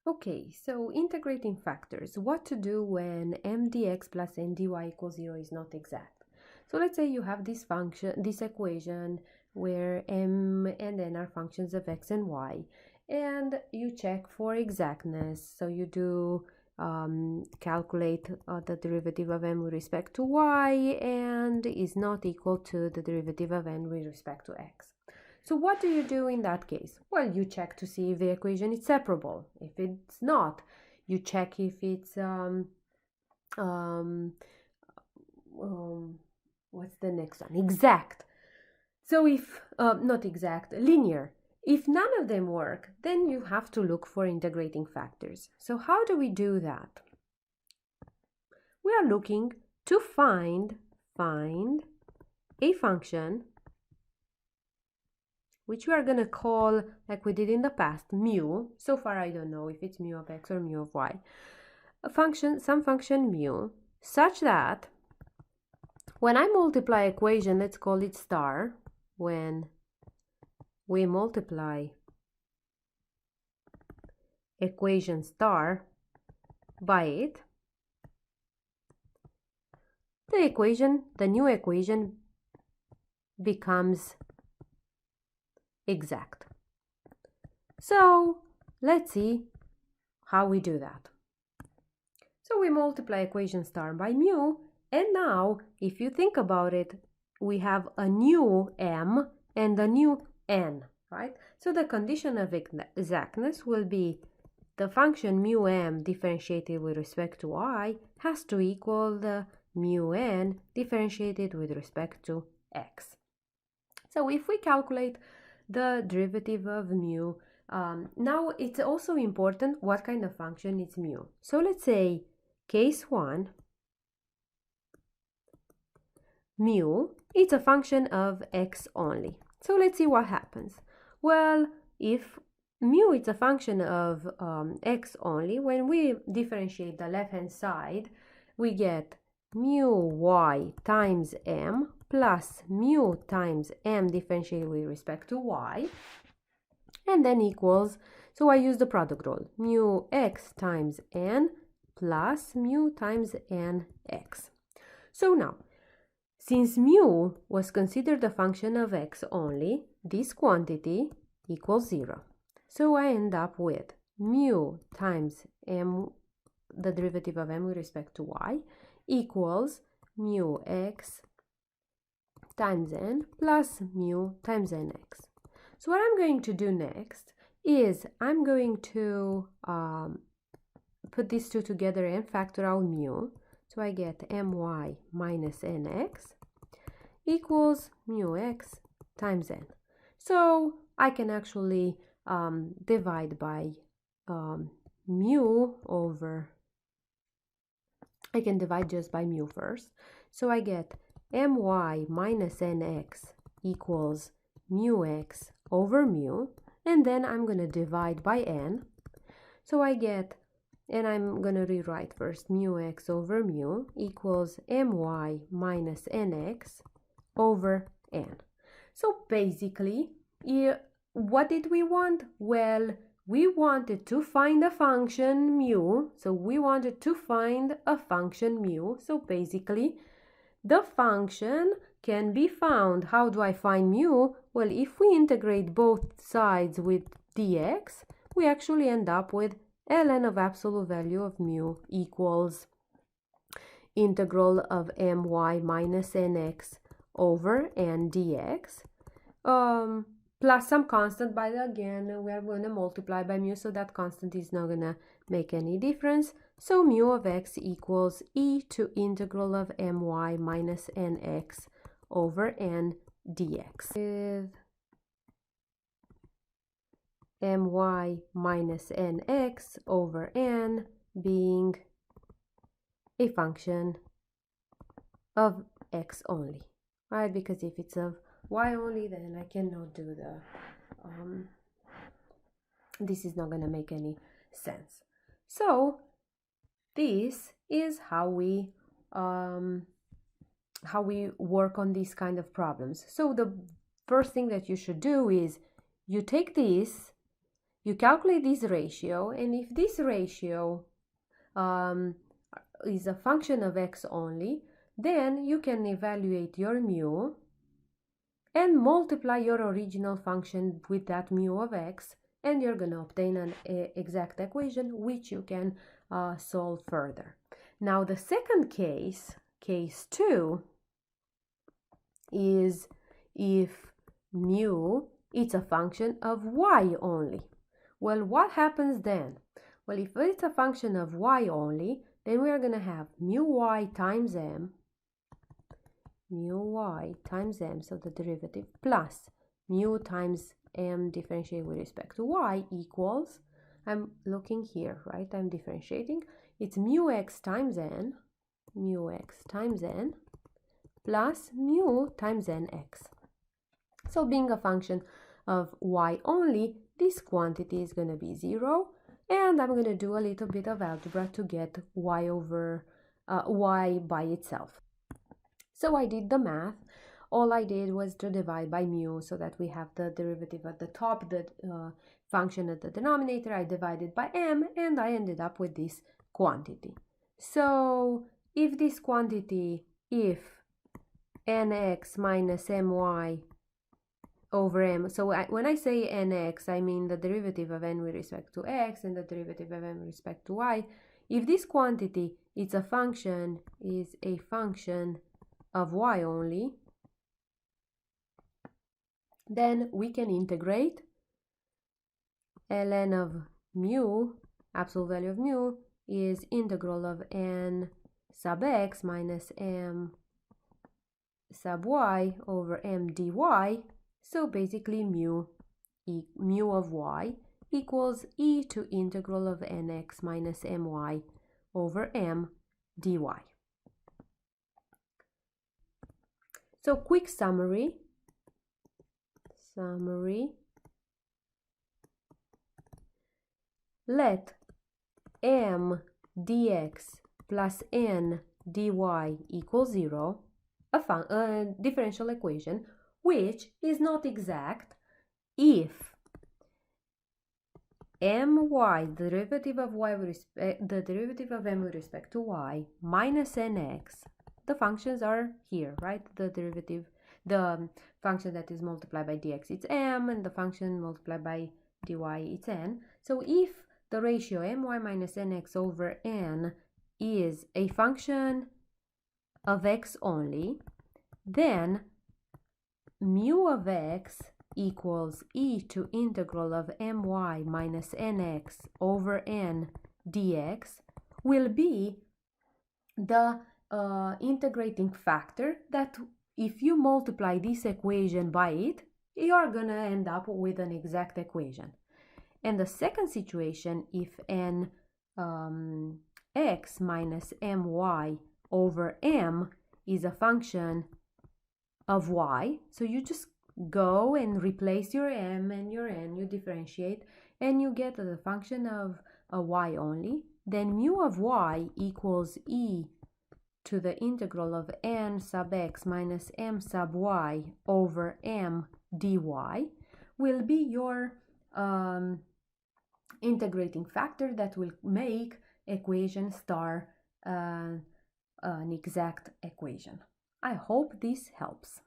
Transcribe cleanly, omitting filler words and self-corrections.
Okay, so integrating factors. What to do when m dx plus n dy equals 0 is not exact. So let's say you have this function, this equation where m and n are functions of x and y, and you check for exactness. So you do calculate the derivative of m with respect to y and is not equal to the derivative of n with respect to x. So what do you do in that case? Well, you check to see if the equation is separable. If it's not, you check if it's um, what's the next one? Exact. So if not exact, linear. If none of them work, then you have to look for integrating factors. So how do we do that? We are looking to find a function which we are going to call, like we did in the past, mu. So far I don't know if it's mu of x or mu of y. Some function mu, such that when I multiply equation, let's call it star, when we multiply equation star by it, the new equation becomes exact. So let's see how we do that. So we multiply equation star by mu, and now if you think about it, we have a new m and a new n, right? So the condition of exactness will be the function mu m differentiated with respect to y has to equal the mu n differentiated with respect to x. So if we calculate the derivative of mu, now it's also important what kind of function is mu. So let's say case 1, mu, it's a function of x only. So let's see what happens. Well, if mu is a function of x only, when we differentiate the left-hand side, we get mu y times m plus mu times m differentiated with respect to y, and then equals, so I use the product rule, mu x times n plus mu times n x. So now, since mu was considered a function of x only, this quantity equals 0. So I end up with mu times m, the derivative of m with respect to y, equals mu x times n plus mu times nx. So what I'm going to do next is I'm going to put these two together and factor out mu. So I get my minus nx equals mu x times n. So I can actually divide by mu over, I can divide just by mu first. So I get my minus nx equals mu x over mu, and then I'm going to divide by n. So I get, and I'm going to rewrite first, mu x over mu equals my minus nx over n. So basically, what did we want? Well, we wanted to find a function mu. So we wanted to find a function mu. So basically, the function can be found. How do I find mu? Well, if we integrate both sides with dx, we actually end up with ln of absolute value of mu equals integral of my minus nx over n dx plus some constant, but again we are going to multiply by mu, so that constant is not going to make any difference. So mu of x equals e to integral of my minus nx over n dx, with my minus nx over n being a function of x only, right? Because if it's of y only, then I cannot do the this is not going to make any sense. So this is how we work on these kind of problems. So the first thing that you should do is you take this you calculate this ratio, and if this ratio is a function of x only, then you can evaluate your mu and multiply your original function with that mu of x, and you're going to obtain an exact equation which you can solve further. Now the second case, case 2, is if mu it's a function of y only. Well, what happens then? Well, if it's a function of y only, then we are going to have mu y times m, so the derivative, plus mu times m differentiated with respect to y equals, I'm looking here, right? I'm differentiating. It's mu x times n plus mu times nx. So being a function of y only, this quantity is going to be 0, and I'm going to do a little bit of algebra to get y over y by itself. So I did the math. All I did was to divide by mu so that we have the derivative at the top, the function at the denominator. I divided by m, and I ended up with this quantity. So if this quantity, if nx minus my over m, so when I say nx, I mean the derivative of n with respect to x and the derivative of m with respect to y. If this quantity is a function of y only, then we can integrate ln of mu, absolute value of mu, is integral of n sub x minus m sub y over m dy. So basically mu of y equals e to integral of nx minus my over m dy. So quick summary. Let m dx plus n dy equal 0, a differential equation which is not exact if my, the derivative of m with respect to y, minus nx, the functions are here, right? The function that is multiplied by dx, it's m, and the function multiplied by dy, it's n. So if the ratio my minus nx over n is a function of x only, then mu of x equals e to integral of my minus nx over n dx will be the integrating factor that if you multiply this equation by it, you are going to end up with an exact equation. And the second situation, if n x minus my over m is a function of y, so you just go and replace your m and your n, you differentiate, and you get the function of a y only, then mu of y equals e to the integral of n sub x minus m sub y over m dy will be your integrating factor that will make equation star an exact equation. I hope this helps.